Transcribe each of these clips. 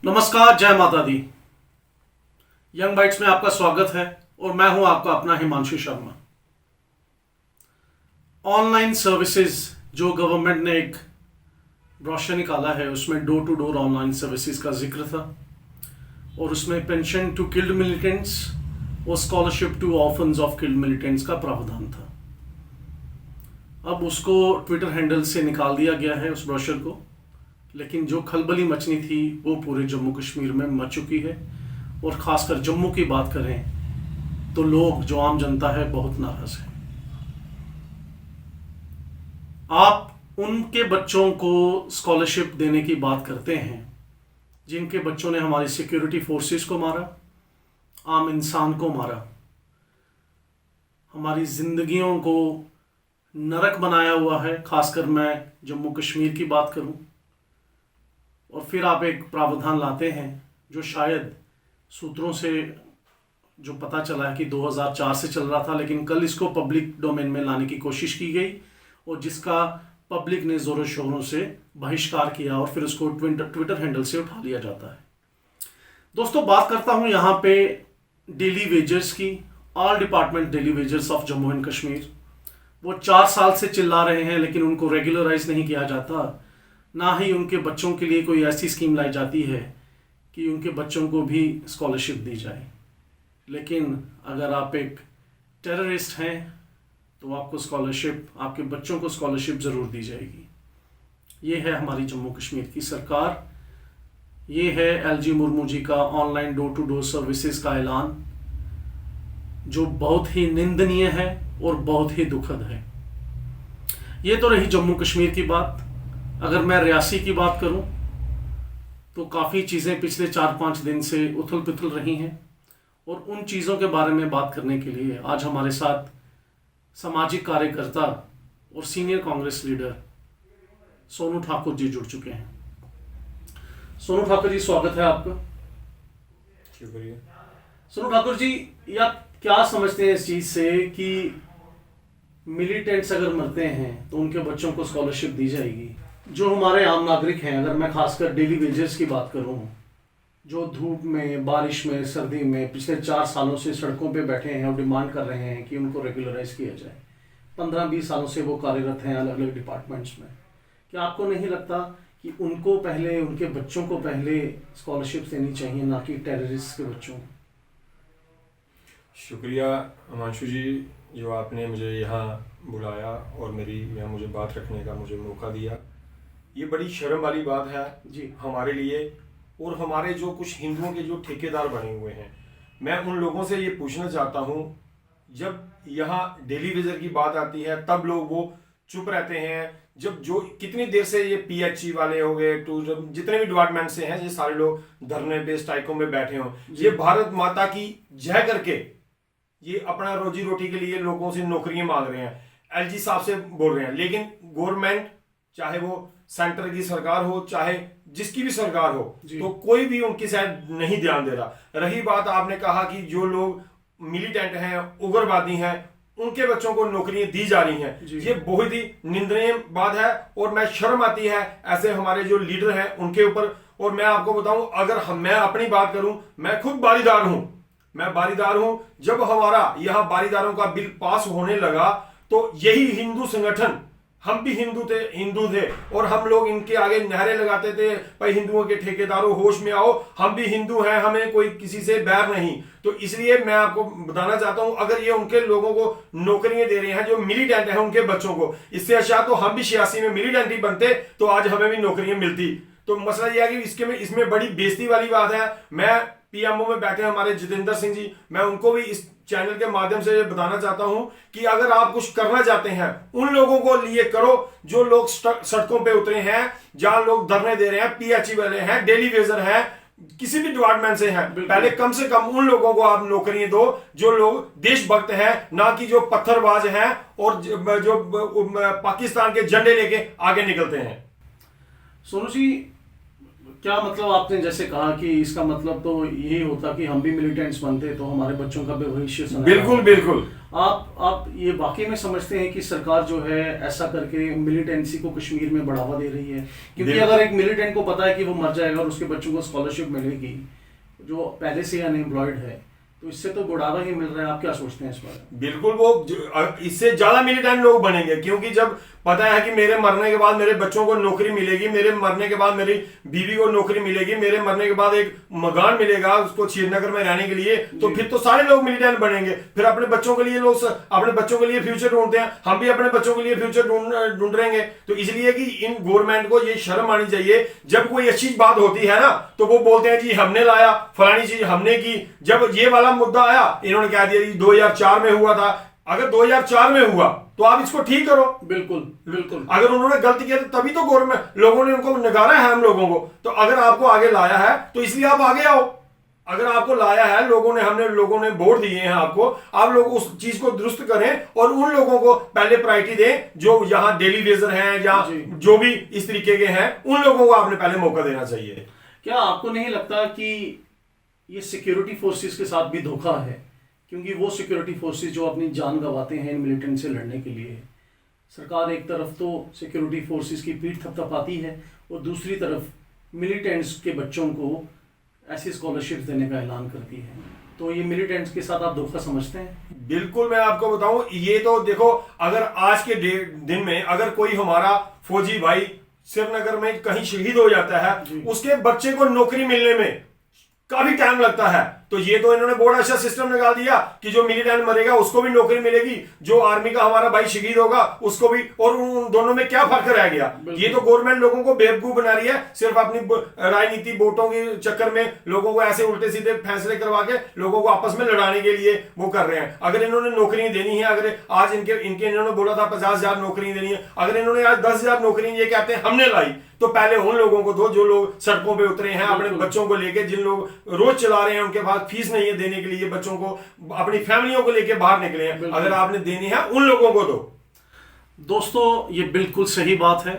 नमस्कार, जय माता दी। यंग बाइट्स में आपका स्वागत है और मैं हूं आपका अपना हिमांशु शर्मा। ऑनलाइन सर्विसेज जो गवर्नमेंट ने एक ब्रोशर निकाला है उसमें door to door online services का जिक्र था और उसमें पेंशन टू किल्ड मिलिटेंट्स और scholarship to orphans of killed militants का प्रावधान था। अब उसको ट्विटर हैंडल से निकाल दिया गया है उस ब्रोशर को, लेकिन जो खलबली मचनी थी वो पूरे जम्मू कश्मीर में मच चुकी है और ख़ासकर जम्मू की बात करें तो लोग, जो आम जनता है, बहुत नाराज़ है। आप उनके बच्चों को स्कॉलरशिप देने की बात करते हैं जिनके बच्चों ने हमारी सिक्योरिटी फोर्सेस को मारा, आम इंसान को मारा, हमारी ज़िंदगियों को नरक बनाया हुआ है। ख़ासकर मैं जम्मू कश्मीर की बात करूं, और फिर आप एक प्रावधान लाते हैं जो शायद सूत्रों से जो पता चला है कि 2004 से चल रहा था, लेकिन कल इसको पब्लिक डोमेन में लाने की कोशिश की गई और जिसका पब्लिक ने ज़ोरों शोरों से बहिष्कार किया और फिर उसको ट्विटर हैंडल से उठा लिया जाता है। दोस्तों, बात करता हूँ यहाँ पे डेली वेजर्स की। All department daily wagers of Jammu and Kashmir, वो 4 साल से चिल्ला रहे हैं लेकिन उनको रेगुलराइज नहीं किया जाता, ना ही उनके बच्चों के लिए कोई ऐसी स्कीम लाई जाती है कि उनके बच्चों को भी स्कॉलरशिप दी जाए। लेकिन अगर आप एक टेररिस्ट हैं तो आपको स्कॉलरशिप, आपके बच्चों को स्कॉलरशिप ज़रूर दी जाएगी। ये है हमारी जम्मू कश्मीर की सरकार। ये है एलजी मुर्मू जी का online door to door services का ऐलान, जो बहुत ही निंदनीय है और बहुत ही दुखद है। ये तो रही जम्मू कश्मीर की बात। अगर मैं रियासी की बात करूं तो काफ़ी चीज़ें पिछले 4-5 दिन से उथल पुथल रही हैं और उन चीज़ों के बारे में बात करने के लिए आज हमारे साथ सामाजिक कार्यकर्ता और सीनियर कांग्रेस लीडर सोनू ठाकुर जी जुड़ चुके हैं। सोनू ठाकुर जी, स्वागत है आपका। शुक्रिया। सोनू ठाकुर जी, या क्या समझते हैं इस चीज़ से कि मिलिटेंट्स अगर मरते हैं तो उनके बच्चों को स्कॉलरशिप दी जाएगी? जो हमारे आम नागरिक हैं, अगर मैं खासकर डेली वेजर्स की बात करूं, जो धूप में, बारिश में, सर्दी में पिछले 4 सालों से सड़कों पे बैठे हैं और डिमांड कर रहे हैं कि उनको रेगुलराइज किया जाए, 15-20 सालों से वो कार्यरत हैं अलग अलग डिपार्टमेंट्स में, क्या आपको नहीं लगता कि उनको पहले, उनके बच्चों को पहले स्कॉलरशिप देनी चाहिए, ना कि टेररिस्ट के बच्चों को? शुक्रिया हिमांशु जी, जो आपने मुझे यहाँ बुलाया और मुझे बात रखने का मुझे मौका दिया। ये बड़ी शर्म वाली बात है जी हमारे लिए और हमारे जो कुछ हिंदुओं के जो ठेकेदार बने हुए हैं। मैं उन लोगों से ये पूछना चाहता हूँ, जब यहाँ डेली वेजर की बात आती है तब लोग वो चुप रहते हैं। जब जो कितनी देर से ये पीएचई वाले हो गए, जितने भी डिपार्टमेंट से हैं, ये सारे लोग धरने पे, स्ट्राइकों में बैठे हों, ये भारत माता की जय करके ये अपना रोजी रोटी के लिए लोगों से नौकरियां मांग रहे हैं, एलजी साहब से बोल रहे हैं। लेकिन गवर्नमेंट, चाहे वो सेंटर की सरकार हो चाहे जिसकी भी सरकार हो, तो कोई भी उनकी साइड नहीं ध्यान दे रहा। रही बात, आपने कहा कि जो लोग मिलिटेंट हैं, उग्रवादी हैं, उनके बच्चों को नौकरियां दी जा रही हैं, ये बहुत ही निंदनीय बात है और मैं शर्म आती है ऐसे हमारे जो लीडर हैं उनके ऊपर। और मैं आपको बताऊं, अगर मैं अपनी बात करूं, मैं खुद बारीदार हूं। जब हमारा यहाँ बारीदारों का बिल पास होने लगा तो यही हिंदू संगठन, हम भी हिंदू थे और हम लोग इनके आगे नारे लगाते थे, भाई हिंदुओं के ठेकेदारों होश में आओ, हम भी हिंदू हैं, हमें कोई किसी से बैर नहीं। तो इसलिए मैं आपको बताना चाहता हूं, अगर ये उनके लोगों को नौकरियां दे रहे हैं जो मिलिटेंट हैं, उनके बच्चों को, इससे अच्छा तो हम भी 86 में मिलिटेंट ही बनते तो आज हमें भी नौकरियां मिलती। तो मसला यह है कि इसमें बड़ी बेइज्जती वाली बात है। मैं पीएमओ में बैठे हमारे जितेंद्र सिंह जी, मैं उनको भी इस चैनल के माध्यम से ये बताना चाहता हूं कि अगर आप कुछ करना चाहते हैं, उन लोगों को लिए करो जो लोग सड़कों पे उतरे हैं, जहां लोग धरने दे रहे हैं, पीएचई वाले हैं, डेली वेजर हैं, किसी भी डिपार्टमेंट से हैं। पहले कम से कम उन लोगों को आप नौकरियां दो जो लोग देशभक्त हैं, ना कि जो पत्थरबाज हैं और जो पाकिस्तान के झंडे लेके आगे निकलते हैं। सोनू जी, क्या मतलब आपने जैसे कहा कि इसका मतलब तो यही होता कि हम भी मिलिटेंट्स बनते तो हमारे बच्चों का भी भविष्य सुनहरा बिल्कुल होता। बिल्कुल। आप ये वाकई में समझते हैं कि सरकार जो है ऐसा करके मिलिटेंसी को कश्मीर में बढ़ावा दे रही है? क्योंकि बिल्कुल। अगर एक मिलिटेंट को पता है कि वो मर जाएगा और उसके बच्चों को स्कॉलरशिप मिलेगी जो पहले से अनएम्प्लॉयड है, तो इससे तो बुढ़ावा ही मिल रहा है। आप क्या सोचते हैं इस बारे में? बिल्कुल, इससे ज्यादा मिलिटेंट लोग बनेंगे, क्योंकि जब पता है कि मेरे मरने के बाद मेरे बच्चों को नौकरी मिलेगी, मेरे मरने के बाद मेरी बीवी को नौकरी मिलेगी, मेरे मरने के बाद एक मकान मिलेगा उसको श्रीनगर में रहने के लिए, तो फिर तो सारे लोग मिलिटेंट बनेंगे। फिर अपने बच्चों के लिए लोग अपने बच्चों के लिए फ्यूचर ढूंढते हैं, हम भी अपने बच्चों के लिए फ्यूचर ढूंढ रहेंगे। तो इसलिए कि इन गवर्नमेंट को ये शर्म आनी चाहिए, जब कोई अच्छी बात होती है ना तो वो बोलते हैं जी हमने लाया, फलानी चीज हमने की। जब ये वाला मुद्दा आया इन्होंने कह दिया जी 2004 में हुआ था। अगर 2004 में हुआ तो आप इसको ठीक करो। बिल्कुल बिल्कुल। अगर उन्होंने गलती किया तो तभी तो गवर्नमेंट लोगों ने उनको नकारा है हम लोगों को। तो अगर आपको आगे लाया है तो इसलिए आप आगे आओ। अगर आपको लाया है लोगों ने वोट दिए हैं आपको, आप लोग उस चीज को दुरुस्त करें और उन लोगों को पहले प्रायोरिटी दें जो यहाँ डेली वेजर हैं या जो भी इस तरीके के हैं, उन लोगों को आपने पहले मौका देना चाहिए। क्या आपको नहीं लगता कि ये सिक्योरिटी फोर्सेस के साथ भी धोखा है? क्योंकि वो सिक्योरिटी फोर्सेस जो अपनी जान गंवाते हैं इन मिलिटेंट से लड़ने के लिए, सरकार एक तरफ तो सिक्योरिटी फोर्सेस की पीठ थपथपाती है और दूसरी तरफ मिलिटेंट्स के बच्चों को ऐसी स्कॉलरशिप देने का ऐलान करती है। तो ये मिलिटेंट्स के साथ आप धोखा समझते हैं? बिल्कुल, मैं आपको बताऊं, ये तो देखो, अगर आज के दिन में अगर कोई हमारा फौजी भाई श्रीनगर में कहीं शहीद हो जाता है, उसके बच्चे को नौकरी मिलने में काफी टाइम लगता है। तो ये तो इन्होंने बहुत अच्छा सिस्टम निकाल दिया कि जो मिलिटेंट मरेगा उसको भी नौकरी मिलेगी, जो आर्मी का हमारा भाई शहीद होगा उसको भी। और उन दोनों में क्या फर्क रह गया? ये तो गवर्नमेंट लोगों को बेवकूफ बना रही है, सिर्फ अपनी राजनीति वोटों के चक्कर में लोगों को ऐसे उल्टे सीधे फैसले करवा के लोगों को आपस में लड़ाने के लिए वो कर रहे हैं। अगर इन्होंने नौकरी देनी है, अगर आज इनके इन्होंने बोला था 50,000 नौकरी देनी है, अगर इन्होंने आज 10,000 नौकरी ये कहते हैं हमने लाई, तो पहले उन लोगों को दो जो लोग सड़कों पे उतरे हैं अपने बच्चों को लेके, जिन लोग रोज चला रहे हैं, उनके पास फीस नहीं है देने के लिए, बच्चों को अपनी फैमिलियों को लेके बाहर निकले हैं, अगर आपने देनी है उन लोगों को दो। दोस्तों, ये बिल्कुल सही बात है।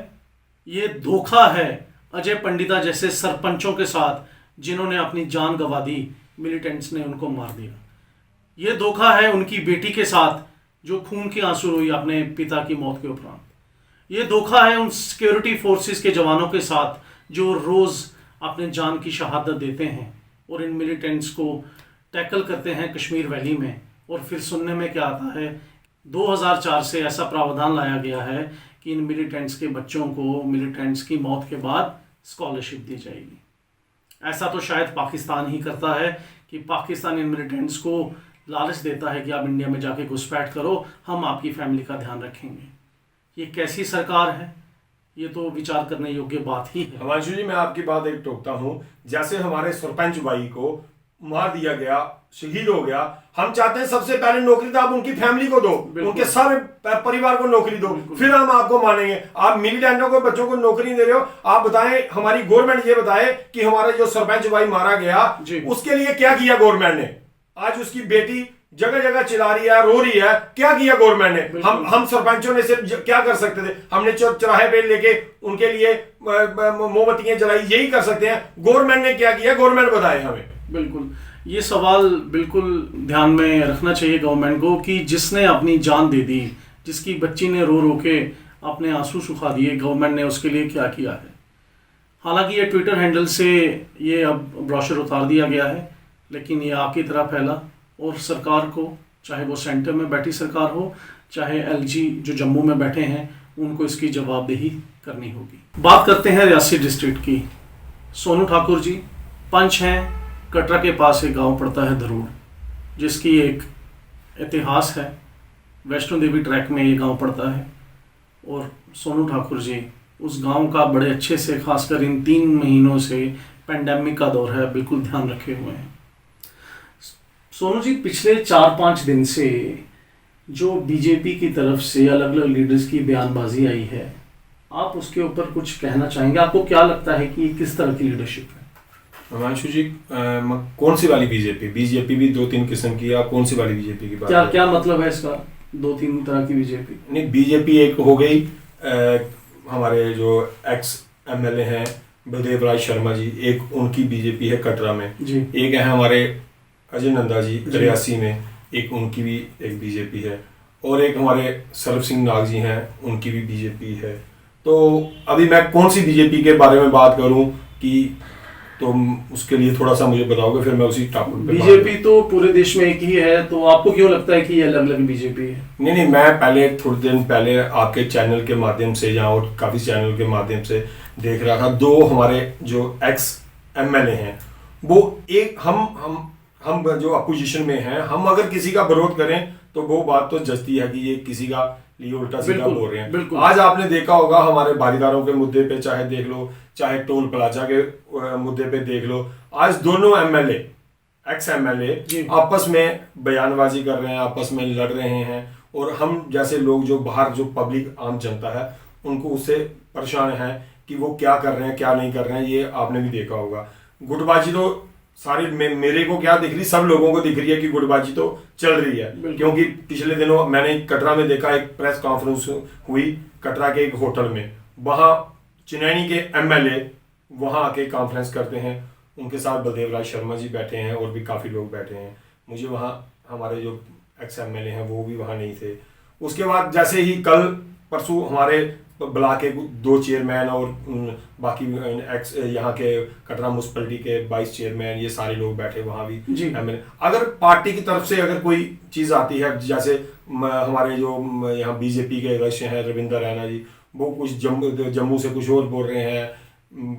ये धोखा है अजय पंडिता जैसे सरपंचों के साथ जिन्होंने अपनी जान गंवा दी, मिलिटेंट्स ने उनको मार दिया। ये धोखा है उनकी बेटी के साथ जो खून के आंसू रोई अपने पिता की मौत के उपरांत। ये धोखा है उन सिक्योरिटी फोर्सेस के जवानों के साथ जो रोज़ अपने जान की शहादत देते हैं और इन मिलिटेंट्स को टैकल करते हैं कश्मीर वैली में। और फिर सुनने में क्या आता है, 2004 से ऐसा प्रावधान लाया गया है कि इन मिलिटेंट्स के बच्चों को मिलिटेंट्स की मौत के बाद स्कॉलरशिप दी जाएगी। ऐसा तो शायद पाकिस्तान ही करता है कि पाकिस्तान इन मिलिटेंट्स को लालच देता है कि आप इंडिया में जाके घुसपैठ करो, हम आपकी फैमिली का ध्यान रखेंगे। ये कैसी सरकार है? ये तो विचार करने योग्य बात ही है। हिमांशु जी, मैं आपकी बात एक टोकता हूं। जैसे हमारे सरपंच भाई को मार दिया गया, शहीद हो गया, हम चाहते हैं सबसे पहले नौकरी तो आप उनकी फैमिली को दो, उनके सारे परिवार को नौकरी दो, फिर हम आपको मानेंगे। आप मिलिटेंटों को बच्चों को नौकरी दे रहे हो, आप बताएं, हमारी गवर्नमेंट ये बताए कि हमारा जो सरपंच भाई मारा गया उसके लिए क्या किया गवर्नमेंट ने? आज उसकी बेटी जगह जगह चिल्ला रही है, रो रही है, क्या किया गवर्नमेंट ने? हम सरपंचों ने सिर्फ क्या कर सकते थे? हमने चौराहे पे लेके उनके लिए मोमबत्तियां जलाई, यही कर सकते हैं। गवर्नमेंट ने क्या किया? गवर्नमेंट बताए हमें। बिल्कुल, ये सवाल बिल्कुल ध्यान में रखना चाहिए गवर्नमेंट को कि जिसने अपनी जान दे दी, जिसकी बच्ची ने रो रो के अपने आंसू सुखा दिए, गवर्नमेंट ने उसके लिए क्या किया है। हालांकि ये ट्विटर हैंडल से ये अब ब्रोशर उतार दिया गया है, लेकिन ये आग की तरह फैला और सरकार को, चाहे वो सेंटर में बैठी सरकार हो, चाहे एलजी जो जम्मू में बैठे हैं, उनको इसकी जवाबदेही करनी होगी। बात करते हैं रियासी डिस्ट्रिक्ट की। सोनू ठाकुर जी पंच हैं। कटरा के पास एक गांव पड़ता है धरूड़, जिसकी एक इतिहास है। वैष्णो देवी ट्रैक में ये गांव पड़ता है और सोनू ठाकुर जी उस गांव का बड़े अच्छे से, खासकर इन 3 महीनों से पेंडेमिक का दौर है, बिल्कुल ध्यान रखे हुए हैं। सोनू जी, पिछले 4-5 दिन से जो बीजेपी की तरफ से अलग अलग लीडर्स की बयानबाजी आई है, आप उसके ऊपर कुछ कहना चाहेंगे? आपको क्या लगता है कि ये किस तरह की लीडरशिप है? हिमांशु जी, कौन सी वाली बीजेपी? बीजेपी भी 2-3 किस्म की है, आप कौन सी वाली बीजेपी की बात? क्या मतलब है इसका, 2-3 तरह की बीजेपी? नहीं, बीजेपी एक हो गई हमारे जो एक्स एमएलए हैं बलदेव राज शर्मा जी, एक उनकी बीजेपी है कटरा में जी। एक है हमारे अजय नंदा जी रियासी में, एक उनकी भी एक बीजेपी है, और एक हमारे सरब सिंह नाग जी हैं, उनकी भी बीजेपी है। तो अभी मैं कौन सी बीजेपी के बारे में बात करूं कि तो उसके लिए थोड़ा सा मुझे बताओगे, फिर मैं उसी टॉपिक पे बीजेपी तो पूरे देश में एक ही है, तो आपको क्यों लगता है कि ये अलग अलग बीजेपी है? नहीं, मैं पहले थोड़े दिन पहले आपके चैनल के माध्यम से या और काफ़ी चैनल के माध्यम से देख रहा था, दो हमारे जो एक्स एमएलए हैं वो एक हम जो अपोजिशन में हैं, हम अगर किसी का विरोध करें तो वो बात तो जचती है कि ये किसी का लिए उल्टा सीधा बोल रहे हैं। आज आपने देखा होगा हमारे भागीदारों के मुद्दे पे, चाहे देख लो, चाहे टोल प्लाजा के मुद्दे पे देख लो, आज दोनों एमएलए एक्स एमएलए आपस में बयानबाजी कर रहे हैं, आपस में लड़ रहे हैं, और हम जैसे लोग जो बाहर जो पब्लिक आम जनता है उनको उससे परेशान है कि वो क्या कर रहे हैं क्या नहीं कर रहे हैं। ये आपने भी देखा होगा। गुटबाजी तो सारी मेरे को क्या दिख रही, सब लोगों को दिख रही है कि गुटबाजी तो चल रही है, क्योंकि पिछले दिनों मैंने कटरा में देखा, एक प्रेस कॉन्फ्रेंस हुई कटरा के एक होटल में, वहां चिनैनी के एमएलए वहां आके कॉन्फ्रेंस करते हैं, उनके साथ बलदेव राज शर्मा जी बैठे हैं और भी काफ़ी लोग बैठे हैं। मुझे वहाँ हमारे जो एक्स एमएलए हैं वो भी वहाँ नहीं थे। उसके बाद जैसे ही कल परसों हमारे ब्लॉक के 2 चेयरमैन और बाकी एक्स यहाँ के कटरा म्यूनसिपलिटी के 22 चेयरमैन, ये सारे लोग बैठे वहाँ भी एमएलए। अगर पार्टी की तरफ से अगर कोई चीज़ आती है, जैसे हमारे जो यहाँ बीजेपी के अध्यक्ष हैं रविंदर रैना जी, वो कुछ जम्मू से कुछ और बोल रहे हैं,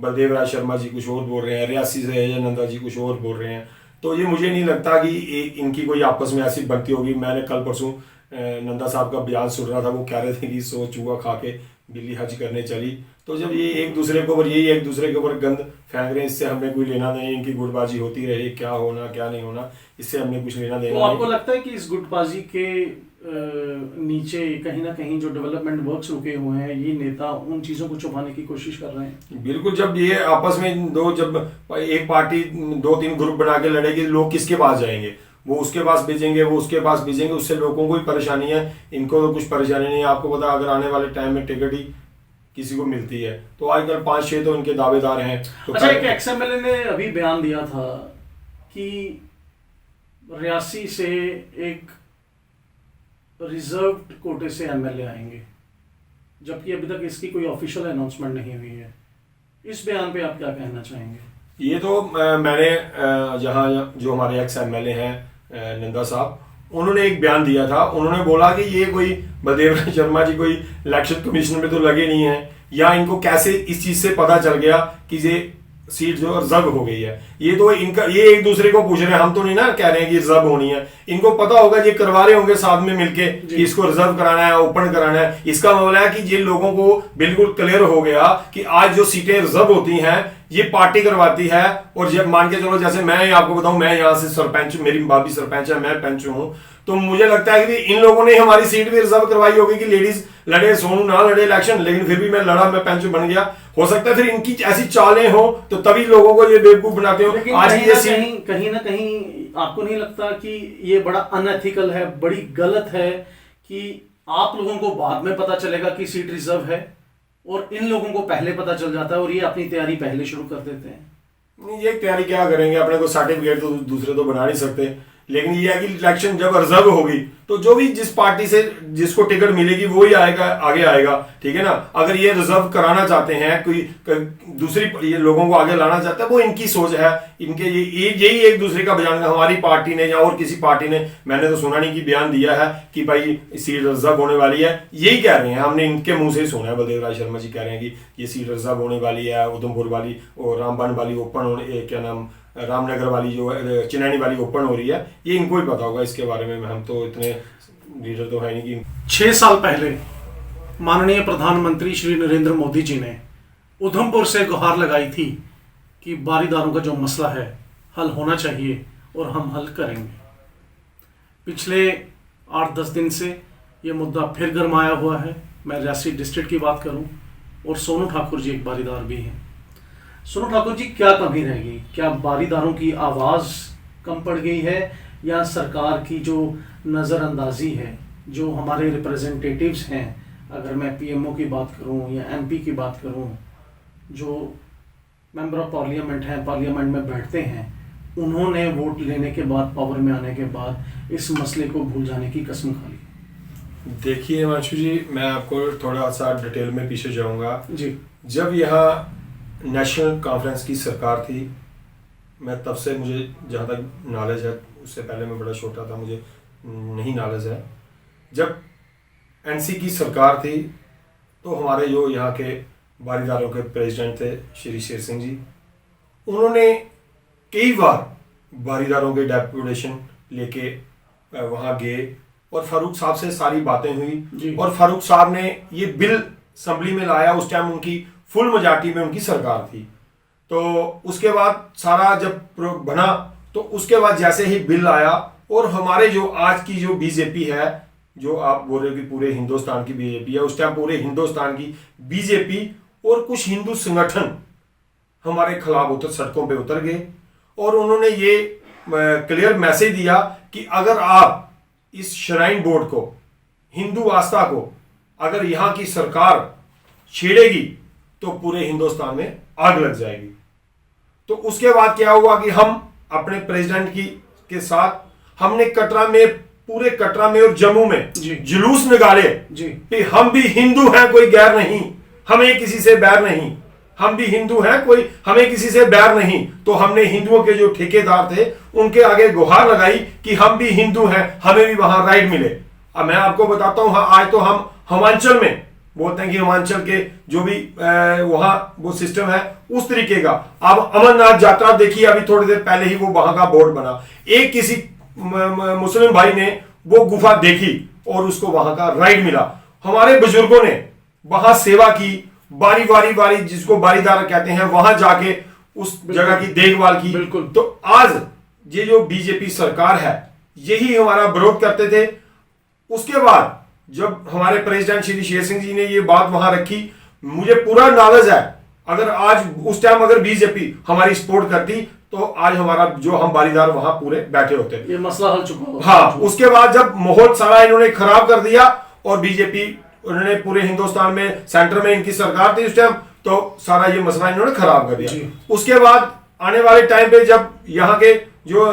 बलदेव राज शर्मा जी कुछ और बोल रहे हैं, रियासी से अजय नंदा जी कुछ और बोल रहे हैं, तो ये मुझे नहीं लगता कि इनकी कोई आपस में ऐसी बनती होगी। मैंने कल परसों नंदा साहब का बयान सुन रहा था, वो कह रहे थे कि सो चूहा खा के बिल्ली हज करने चली। तो जब ये एक दूसरे के ऊपर एक दूसरे के ऊपर गंद फेंक रहे हैं, इससे हमें कोई लेना नहीं। इनकी गुटबाजी होती रहे, क्या होना क्या नहीं होना, इससे हमें कुछ लेना देना तो आपको लगता है कि इस गुटबाजी के नीचे कहीं ना कहीं जो डेवलपमेंट वर्क्स रुके हुए हैं, ये नेता उन चीज़ों को छुपाने की कोशिश कर रहे हैं? बिल्कुल। जब ये आपस में जब एक पार्टी 2-3 ग्रुप बना के लड़ेगी, लोग किसके पास जाएंगे? वो उसके पास भेजेंगे, वो उसके पास भेजेंगे, उससे लोगों को ही परेशानी है, इनको तो कुछ परेशानी नहीं है। आपको पता, अगर आने वाले टाइम में टिकट ही किसी को मिलती है तो आजकल 5-6 तो इनके दावेदार हैं। तो अच्छा, एक एक्सएमएलए ने अभी बयान दिया था कि रियासी से एक रिजर्व्ड कोटे से एमएलए आएंगे, जबकि अभी तक इसकी कोई ऑफिशियल अनाउंसमेंट नहीं हुई है। इस बयान पे आप क्या कहना चाहेंगे? ये तो मैंने जहाँ जो हमारे एक्स एमएलए हैं नंदा साहब, उन्होंने एक बयान दिया था। उन्होंने बोला कि ये कोई बलदेव राज शर्मा जी कोई इलेक्शन कमीशन में तो लगे नहीं है, या इनको कैसे इस चीज से पता चल गया कि ये सीट जो रिजर्व हो गई है। ये तो इनका, ये एक दूसरे को पूछ रहे हैं, हम तो नहीं ना कह रहे हैं कि रिजर्व होनी है। इनको पता होगा, ये करवा रहे होंगे साथ में मिलके कि इसको रिजर्व कराना है, ओपन कराना है। इसका मतलब है कि ये लोगों को बिल्कुल क्लियर हो गया कि आज जो सीटें रिजर्व होती हैं ये पार्टी करवाती है। और जब मान के चलो, जैसे मैं आपको बताऊं, मैं यहाँ से सरपंच, मेरी भाभी सरपंच है, मैं पंच हूँ, तो मुझे लगता है कि इन लोगों ने हमारी सीट भी रिजर्व करवाई होगी कि लेडीज लड़े, सोनू ना लड़े इलेक्शन, लेकिन फिर भी मैं लड़ा, मैं पंच बन गया। हो सकता है फिर इनकी ऐसी चालें हो तो तभी लोगों को ये बेवकूफ बनाते हो। लेकिन आज ये सीट कहीं ना कहीं आपको नहीं लगता कि ये बड़ा अनएथिकल है, बड़ी गलत है कि आप लोगों को बाद में पता चलेगा कि सीट रिजर्व है और इन लोगों को पहले पता चल जाता है और ये अपनी तैयारी पहले शुरू कर देते हैं? ये तैयारी क्या करेंगे, अपने को सर्टिफिकेट तो दूसरे तो बना नहीं सकते। लेकिन ये है कि इलेक्शन जब रिजर्व होगी तो जो भी जिस पार्टी से जिसको टिकट मिलेगी वो ही आएगा, आगे आएगा, ठीक है ना। अगर ये रिजर्व कराना चाहते हैं, कोई दूसरी ये लोगों को आगे लाना चाहता है, वो इनकी सोच है, इनके यही एक दूसरे का बयान। हमारी पार्टी ने या और किसी पार्टी ने, मैंने तो सुना नहीं कि बयान दिया है कि भाई सीट रिजर्व होने वाली है। यही कह रहे हैं, हमने इनके मुंह से ही सुना है। बलदेव राज शर्मा जी कह रहे हैं कि ये सीट रिजर्व होने वाली है, उधमपुर वाली और रामबन वाली ओपन होने, क्या नाम, रामनगर वाली जो चिनैनी वाली ओपन हो रही है। ये इनको ही पता होगा इसके बारे में, हम तो इतने लीडर तो है नहीं कि। 6 साल पहले माननीय प्रधानमंत्री श्री नरेंद्र मोदी जी ने उधमपुर से गुहार लगाई थी कि बारीदारों का जो मसला है हल होना चाहिए और हम हल करेंगे। पिछले 8-10 दिन से ये मुद्दा फिर गरमाया हुआ है। मैं रियासी डिस्ट्रिक्ट की बात करूं और सोनू ठाकुर जी एक बारीदार भी हैं। सोनू ठाकुर जी, क्या कमी रह गई? क्या बारीदारों की आवाज़ कम पड़ गई है या सरकार की जो नज़रअंदाजी है, जो हमारे रिप्रेजेंटेटिव्स हैं, अगर मैं पीएमओ की बात करूं या एमपी की बात करूं, जो मेंबर ऑफ पार्लियामेंट हैं, पार्लियामेंट में बैठते हैं, उन्होंने वोट लेने के बाद, पावर में आने के बाद इस मसले को भूल जाने की कसम खा ली? देखिए हिमांशु जी, मैं आपको थोड़ा सा डिटेल में पीछे जाऊंगा जी। जब यहाँ नेशनल कॉन्फ्रेंस की सरकार थी, मैं तब से, मुझे जहाँ तक नॉलेज है, उससे पहले मैं बड़ा छोटा था, मुझे नहीं नॉलेज है। जब एनसी की सरकार थी तो हमारे जो यहाँ के बारीदारों के प्रेसिडेंट थे श्री शेर सिंह जी, उन्होंने कई बार बारीदारों के डेपुटेशन लेके वहाँ गए और फारूक साहब से सारी बातें हुई और फारूक साहब ने ये बिल असम्बली में लाया। उस टाइम उनकी फुल मेजॉरिटी में उनकी सरकार थी। तो उसके बाद सारा जब बना तो उसके बाद जैसे ही बिल आया और हमारे जो आज की जो बीजेपी है, जो आप बोल रहे हो कि पूरे हिंदुस्तान की बीजेपी है, उस टाइम पूरे हिंदुस्तान की बीजेपी और कुछ हिंदू संगठन हमारे खिलाफ सड़कों पे उतर गए और उन्होंने ये क्लियर मैसेज दिया कि अगर आप इस श्राइन बोर्ड को, हिंदू आस्था को, अगर यहाँ की सरकार छेड़ेगी तो पूरे हिंदुस्तान में आग लग जाएगी। तो उसके बाद क्या हुआ कि हम अपने प्रेसिडेंट के साथ हमने कटरा में, पूरे कटरा में और जम्मू में जुलूस निकाले कि हम भी हिंदू हैं, कोई गैर नहीं, हमें किसी से बैर नहीं, हम भी हिंदू हैं, कोई हमें किसी से बैर नहीं। तो हमने हिंदुओं के जो ठेकेदार थे उनके आगे गुहार लगाई कि हम भी हिंदू हैं, हमें भी वहां राइट मिले। अब मैं आपको बताता हूं, आज तो हम हिमाचल में बोलते हैं कि हिमाचल के जो भी वहां वो सिस्टम है उस तरीके का। अब अमरनाथ यात्रा देखिए, अभी थोड़ी देर पहले ही वो वहां का बोर्ड बना, एक किसी मुस्लिम भाई ने वो गुफा देखी और उसको वहां का राइट मिला। हमारे बुजुर्गों ने वहां सेवा की, बारी जिसको बारीदार कहते हैं, वहां जाके उस जगह की देखभाल की। बिल्कुल। तो आज ये जो बीजेपी सरकार है यही हमारा विरोध करते थे। उसके बाद जब हमारे प्रेसिडेंट श्री शेर सिंह जी ने ये बात वहां रखी, मुझे पूरा नॉलेज है, अगर आज उस टाइम अगर बीजेपी हमारी सपोर्ट करती तो आज हमारा जो हम बारीदार वहां पूरे बैठे होते, ये मसला हल चुका। हाँ, उसके बाद जब माहौल सारा इन्होंने खराब कर दिया और बीजेपी, उन्होंने पूरे हिंदुस्तान में सेंटर में इनकी सरकार थी उस टाइम, तो सारा ये मसला इन्होंने खराब कर दिया। उसके बाद आने वाले टाइम पे जब यहाँ के जो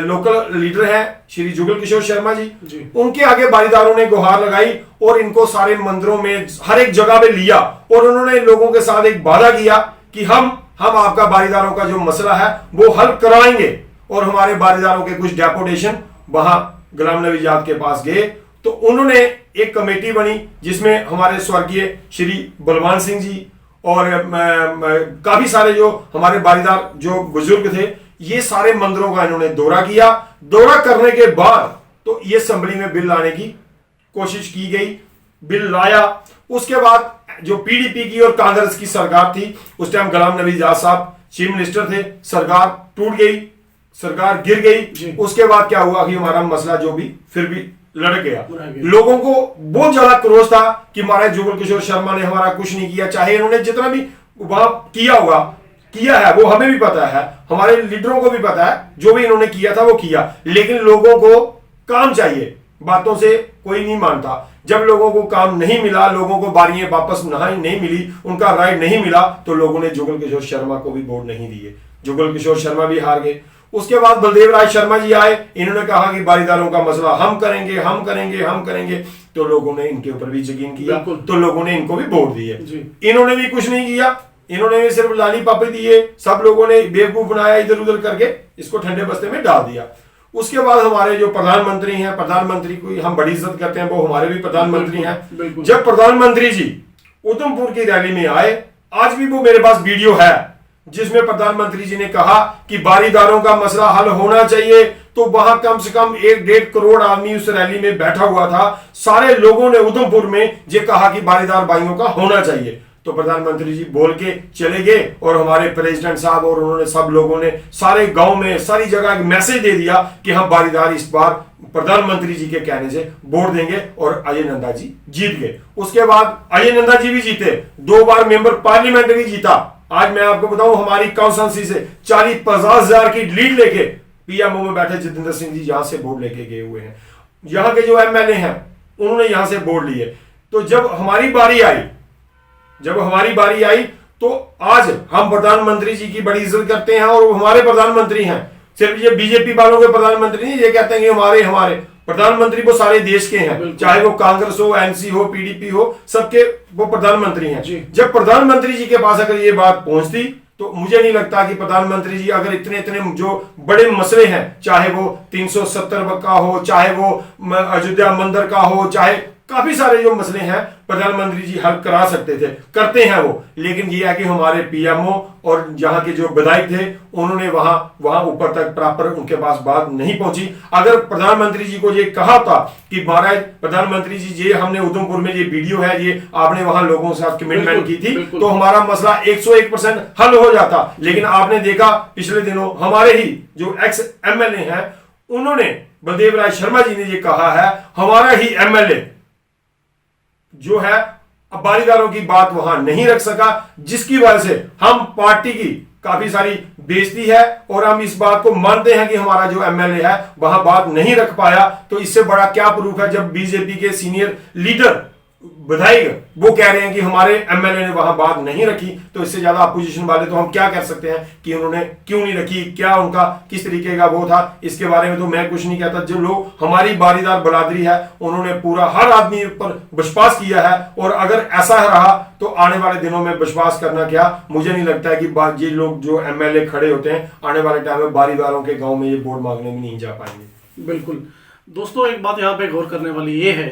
लोकल लीडर हैं श्री जुगल किशोर शर्मा जी, उनके आगे बारीदारों ने गुहार लगाई और इनको सारे मंदिरों में हर एक जगह पे लिया और उन्होंने लोगों के साथ एक वादा किया कि हम आपका बारीदारों का जो मसला है वो हल कराएंगे। और हमारे बारीदारों के कुछ डेपुटेशन वहां गुलाम नबी आजाद के पास गए तो उन्होंने एक कमेटी बनी जिसमें हमारे स्वर्गीय श्री बलवान सिंह जी और काफी सारे जो हमारे बारीदार जो बुजुर्ग थे, ये सारे मंदिरों का इन्होंने दौरा किया। दौरा करने के बाद तो ये असेंबली में बिल लाने की कोशिश की गई, बिल लाया। उसके बाद जो पीडीपी की और कांग्रेस की सरकार थी, उस टाइम गुलाम नबी आजाद साहब चीफ मिनिस्टर थे, सरकार टूट गई, सरकार गिर गई। उसके बाद क्या हुआ कि हमारा मसला जो भी फिर भी लड़ गया। लोगों को बहुत ज्यादा क्रोध था कि महाराज जुगल किशोर शर्मा ने हमारा कुछ नहीं किया, चाहे इन्होंने जितना भी वहां किया होगा, किया है वो हमें भी पता है, हमारे लीडरों को भी पता है, जो भी इन्होंने किया था वो किया। लेकिन लोगों को काम चाहिए, बातों से कोई नहीं मानता। जब लोगों को काम नहीं मिला, लोगों को बारियां वापस नहीं मिली, उनका राइट नहीं मिला, तो लोगों ने जुगल किशोर शर्मा को भी वोट नहीं दिए, जुगल किशोर शर्मा भी हार गए। उसके बाद बलदेव राज शर्मा जी आए, इन्होंने कहा कि बारीदारों का मसला हम करेंगे, हम करेंगे, हम करेंगे। तो लोगों ने इनके ऊपर भी यकीन किया, तो लोगों ने इनको भी वोट दिए। इन्होंने भी कुछ नहीं किया, इन्होंने भी सिर्फ लाली पापी दिए, सब लोगों ने बेवकूफ बनाया, इधर उधर करके इसको ठंडे बस्ते में डाल दिया। उसके बाद हमारे जो प्रधानमंत्री हैं, प्रधानमंत्री को हम बड़ी इज्जत करते हैं, वो हमारे भी प्रधानमंत्री हैं। जब प्रधानमंत्री जी उधमपुर की रैली में आए, आज भी वो मेरे पास वीडियो है जिसमें प्रधानमंत्री जी ने कहा कि बारीदारों का मसला हल होना चाहिए। तो वहां कम से कम 1-1.5 करोड़ आदमी उस रैली में बैठा हुआ था। सारे लोगों ने उधमपुर में ये कहा कि बारीदार भाइयों का होना चाहिए। तो प्रधानमंत्री जी बोल के चले गए और हमारे प्रेसिडेंट साहब और उन्होंने सब लोगों ने सारे गांव में सारी जगह एक मैसेज दे दिया कि हम बारीदार इस बार प्रधानमंत्री जी के कहने से वोट देंगे और अजय नंदा जी जीत गए। उसके बाद अजय नंदा जी भी जीते, 2 बार मेंबर पार्लियामेंट भी जीता। आज मैं आपको बताऊं, हमारी कॉन्स्टिट्यूंसी से 40-50 हजार की लीड लेके पीएमओ में बैठे जितेंद्र सिंह जी यहां से वोट लेके गए हुए हैं। यहां के जो एमएलए हैं उन्होंने यहां से वोट लिए। तो जब हमारी बारी आई तो आज हम प्रधानमंत्री जी की बड़ी इज्जत करते हैं और वो हमारे प्रधानमंत्री हैं। सिर्फ ये बीजेपी वालों के प्रधानमंत्री नहीं, ये कहते हैं कि हमारे हमारे प्रधानमंत्री वो सारे देश के हैं, चाहे वो कांग्रेस हो, एनसी हो, पीडीपी हो, सबके वो प्रधानमंत्री हैं। जब प्रधानमंत्री जी के पास अगर ये बात पहुंचती तो मुझे नहीं लगता कि प्रधानमंत्री जी अगर इतने इतने जो बड़े मसले हैं, चाहे वो 370 का हो, चाहे वो अयोध्या मंदिर का हो, चाहे काफी सारे जो मसले हैं, प्रधानमंत्री जी हल करा सकते थे, करते हैं वो। लेकिन ये है कि हमारे पीएमओ और यहाँ के जो विधायक थे उन्होंने वहां ऊपर तक प्रॉपर उनके पास बात नहीं पहुंची। अगर प्रधानमंत्री जी को ये कहा था कि महाराज प्रधानमंत्री जी ये हमने उधमपुर में ये वीडियो है, ये आपने वहां लोगों के साथ कमिटमेंट की थी, तो हमारा मसला 101% हल हो जाता। लेकिन आपने देखा पिछले दिनों हमारे ही जो एक्स एमएलए हैं, उन्होंने बलदेव राय शर्मा जी ने ये कहा है, हमारा ही एमएलए जो है अब बारीदारों की बात वहां नहीं रख सका, जिसकी वजह से हम पार्टी की काफी सारी बेइज्जती है और हम इस बात को मानते हैं कि हमारा जो एमएलए है वहां बात नहीं रख पाया। तो इससे बड़ा क्या प्रूफ है जब बीजेपी के सीनियर लीडर विधायक वो कह रहे हैं कि हमारे एमएलए ने वहां बात नहीं रखी, तो इससे ज्यादा अपोजिशन वाले तो हम क्या कह सकते हैं कि उन्होंने क्यों नहीं रखी, क्या उनका किस तरीके का वो था। इसके बारे में तो मैं कुछ नहीं कहता। जो लोग हमारी बारीदार बरादरी है उन्होंने पूरा हर आदमी पर विश्वास किया है, और अगर ऐसा रहा तो आने वाले दिनों में विश्वास करना क्या, मुझे नहीं लगता है कि ये लोग जो एमएलए खड़े होते हैं आने वाले टाइम में बारीदारों के गाँव में ये वोट मांगने में नहीं जा पाएंगे। बिल्कुल दोस्तों, एक बात यहाँ पे गौर करने वाली ये है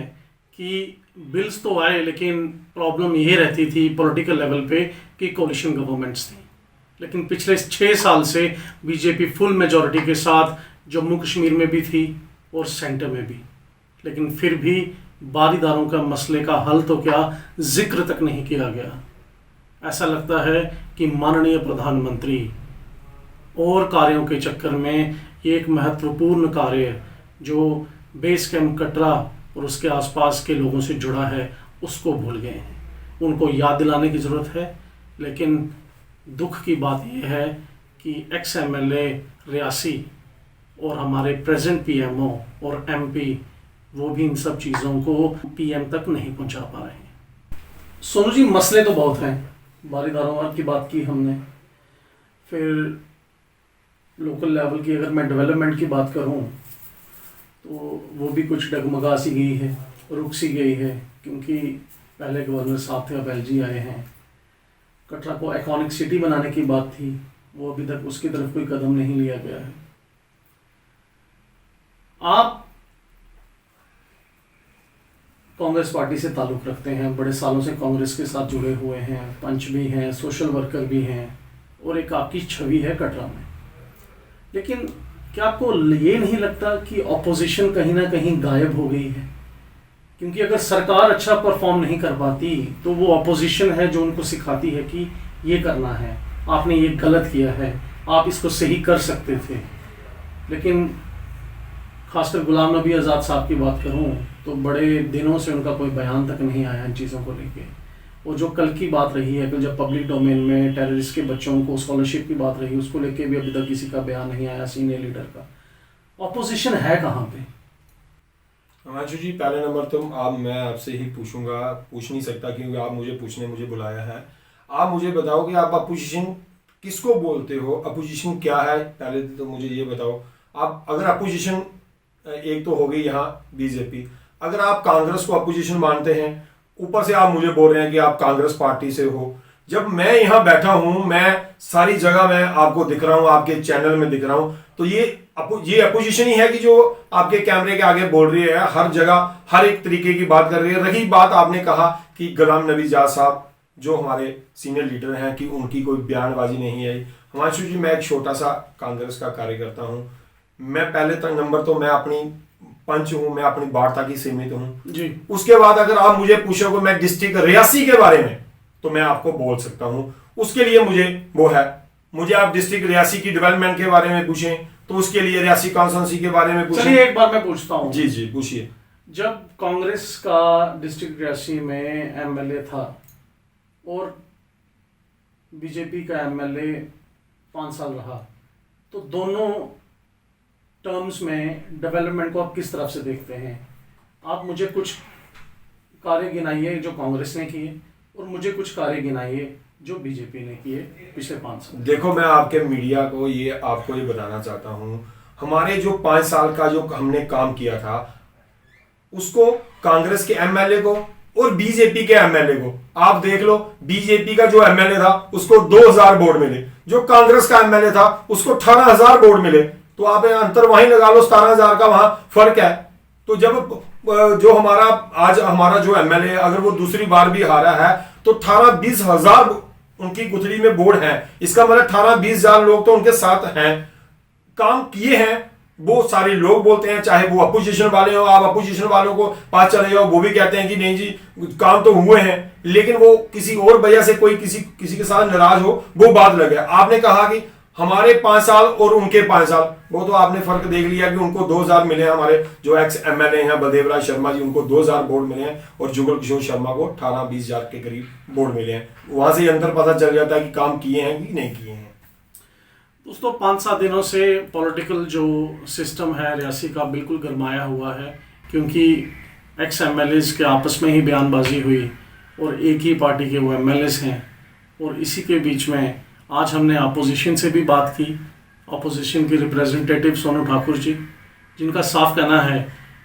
कि बिल्स तो आए, लेकिन प्रॉब्लम ये रहती थी पॉलिटिकल लेवल पे कि कोलिशन गवर्नमेंट्स थी। लेकिन पिछले 6 साल से बीजेपी फुल मेजॉरिटी के साथ जम्मू कश्मीर में भी थी और सेंटर में भी, लेकिन फिर भी बारीदारों का मसले का हल तो क्या जिक्र तक नहीं किया गया। ऐसा लगता है कि माननीय प्रधानमंत्री और कार्यों के चक्कर में एक महत्वपूर्ण कार्य जो बेस कैंप कटरा और उसके आसपास के लोगों से जुड़ा है उसको भूल गए हैं। उनको याद दिलाने की ज़रूरत है। लेकिन दुख की बात यह है कि एक्स एमएलए रियासी और हमारे प्रेजेंट पीएमओ और एमपी वो भी इन सब चीज़ों को पीएम तक नहीं पहुंचा पा रहे हैं। सोनू जी, मसले तो बहुत हैं। बारीदारों की बात की हमने, फिर लोकल लेवल की अगर मैं डेवलपमेंट की बात करूं तो वो भी कुछ डगमगा सी गई है, रुक सी गई है, क्योंकि पहले गवर्नर साहब थे, अब एलजी आए हैं। कटरा को आइकॉनिक सिटी बनाने की बात थी, वो अभी तक उसकी तरफ कोई कदम नहीं लिया गया है। आप कांग्रेस पार्टी से ताल्लुक़ रखते हैं, बड़े सालों से कांग्रेस के साथ जुड़े हुए हैं, पंच भी हैं, सोशल वर्कर भी हैं, और एक आपकी छवि है कटरा में। लेकिन क्या आपको ये नहीं लगता कि ऑपोजिशन कहीं ना कहीं गायब हो गई है? क्योंकि अगर सरकार अच्छा परफॉर्म नहीं कर पाती तो वो ऑपोजिशन है जो उनको सिखाती है कि ये करना है, आपने ये गलत किया है, आप इसको सही कर सकते थे। लेकिन खासकर गुलाम नबी आज़ाद साहब की बात करूं तो बड़े दिनों से उनका कोई बयान तक नहीं आया इन चीज़ों को लेके। और जो कल की बात रही है कि जब पब्लिक डोमेन में टेररिस्ट के बच्चों को स्कॉलरशिप की बात रही, उसको लेके भी अभी तक किसी का बयान नहीं आया सीनियर लीडर का। ऑपोजिशन है कहाँ पे? हिमांशु जी, पहले नंबर तो मैं आपसे ही पूछ नहीं सकता क्योंकि आप मुझे बुलाया है। आप मुझे बताओ कि आप अपोजिशन किसको बोलते हो, अपोजिशन क्या है, पहले तो मुझे ये बताओ। आप अगर अपोजिशन एक तो हो गई यहाँ बीजेपी, अगर आप कांग्रेस को अपोजिशन मानते हैं, ऊपर से आप मुझे बोल रहे हैं कि आप कांग्रेस पार्टी से हो। जब मैं यहाँ बैठा हूँ, मैं सारी जगह मैं आपको दिख रहा हूँ, आपके चैनल में दिख रहा हूँ, तो ये अपोजिशन ही है कि जो आपके कैमरे के आगे बोल रही है, हर जगह हर एक तरीके की बात कर रही है। रही बात आपने कहा कि गुलाम नबी आज़ाद साहब जो हमारे सीनियर लीडर हैं कि उनकी कोई बयानबाजी नहीं आई। हिमांशु जी, मैं एक छोटा सा कांग्रेस का कार्यकर्ता हूँ। मैं पहले तक नंबर तो मैं अपनी पंच हूँ, मैं अपनी वार्ता की सीमित हूँ जी। उसके बाद अगर आप मुझे पूछोगे मैं डिस्ट्रिक्ट रियासी के बारे में तो मैं आपको बोल सकता हूँ। उसके लिए मुझे आप डिस्ट्रिक्ट रियासी की डेवलपमेंट के बारे में पूछें तो उसके लिए रियासी कॉन्स्टिट्यूंसी के बारे में पूछें। चलिए एक बार मैं पूछता हूँ। जी जी पूछिए। जब कांग्रेस का डिस्ट्रिक्ट रियासी में एमएलए था और बीजेपी का एमएलए 5 साल रहा, तो दोनों टर्म्स में डेवलपमेंट को आप किस तरफ से देखते हैं? आप मुझे कुछ कार्य गिनाइए जो कांग्रेस ने किए और मुझे कुछ कार्य गिनाइए जो बीजेपी ने किए पिछले 5 साल। देखो, मैं आपके मीडिया को आपको ये बताना चाहता हूँ, हमारे जो 5 साल का जो हमने काम किया था उसको कांग्रेस के एमएलए को और बीजेपी के एमएलए को आप देख लो। बीजेपी का जो एमएलए था उसको 2000 वोट मिले, जो कांग्रेस का एमएलए था उसको 18000 वोट मिले। तो आप अंतर वहीं लगा लो, 17000 का वहां फर्क है। तो जब जो हमारा जो एमएलए अगर वो दूसरी बार भी हारा है तो 18-20 हजार उनकी गुथड़ी में वोट है। इसका मतलब 18-20 हजार लोग तो उनके साथ हैं, काम किए हैं। वो सारे लोग बोलते हैं, चाहे वो अपोजिशन वाले हो, आप अपोजिशन वालों को पास चले जाओ, वो भी कहते हैं कि नहीं जी काम तो हुए हैं, लेकिन वो किसी और वजह से कोई किसी के साथ नाराज हो, वो बात लगे। आपने कहा कि हमारे 5 साल और उनके 5 साल, वो तो आपने फर्क देख लिया कि उनको 2000 मिले हैं, हमारे जो एक्स एमएलए हैं बलदेव राज शर्मा जी, उनको 2000 वोट मिले हैं और जुगल किशोर शर्मा को 18-20 हजार के करीब वोट मिले हैं। वहां से अंतर पता चल जाता है कि काम किए हैं कि नहीं किए हैं। दोस्तों, 5-7 दिनों से पॉलिटिकल जो सिस्टम है रियासी का बिल्कुल गरमाया हुआ है, क्योंकि एक्स एमएलएज के आपस में ही बयानबाजी हुई और एक ही पार्टी के वो एमएलएज हैं। और इसी के बीच में आज हमने अपोजिशन से भी बात की, अपोजिशन की रिप्रेजेंटेटिव सोनू ठाकुर जी, जिनका साफ कहना है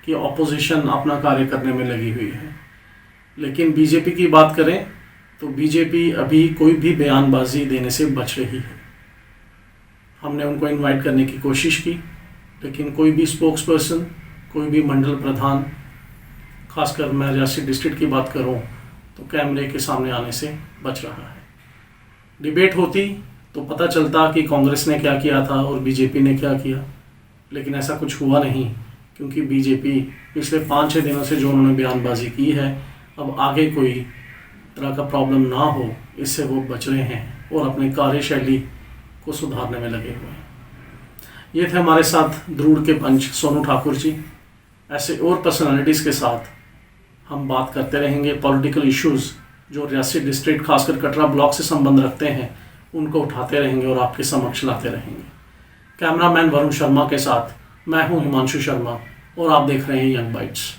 कि अपोजिशन अपना कार्य करने में लगी हुई है। लेकिन बीजेपी की बात करें तो बीजेपी अभी कोई भी बयानबाजी देने से बच रही है। हमने उनको इनवाइट करने की कोशिश की, लेकिन कोई भी स्पोक्स पर्सन, कोई भी मंडल प्रधान, खासकर मैं रियासी डिस्ट्रिक्ट की बात करूं तो कैमरे के सामने आने से बच रहा है। डिबेट होती तो पता चलता कि कांग्रेस ने क्या किया था और बीजेपी ने क्या किया, लेकिन ऐसा कुछ हुआ नहीं, क्योंकि बीजेपी पिछले 5-6 दिनों से जो उन्होंने बयानबाजी की है, अब आगे कोई तरह का प्रॉब्लम ना हो इससे वो बच रहे हैं और अपनी कार्यशैली को सुधारने में लगे हुए हैं। ये थे हमारे साथ द्रूड़ के पंच सोनू ठाकुर जी। ऐसे और पर्सनालिटीज़ के साथ हम बात करते रहेंगे। पॉलिटिकल इश्यूज़ जो रियासी डिस्ट्रिक्ट खासकर कटरा ब्लॉक से संबंध रखते हैं उनको उठाते रहेंगे और आपके समक्ष लाते रहेंगे। कैमरामैन वरुण शर्मा के साथ मैं हूं हिमांशु शर्मा और आप देख रहे हैं यंग बाइट्स।